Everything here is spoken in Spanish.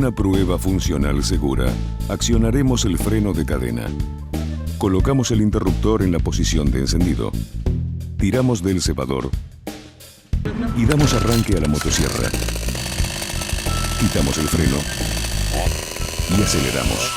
una prueba funcional segura, accionaremos el freno de cadena. Colocamos el interruptor en la posición de encendido. Tiramos del cebador y damos arranque a la motosierra. Quitamos el freno y aceleramos.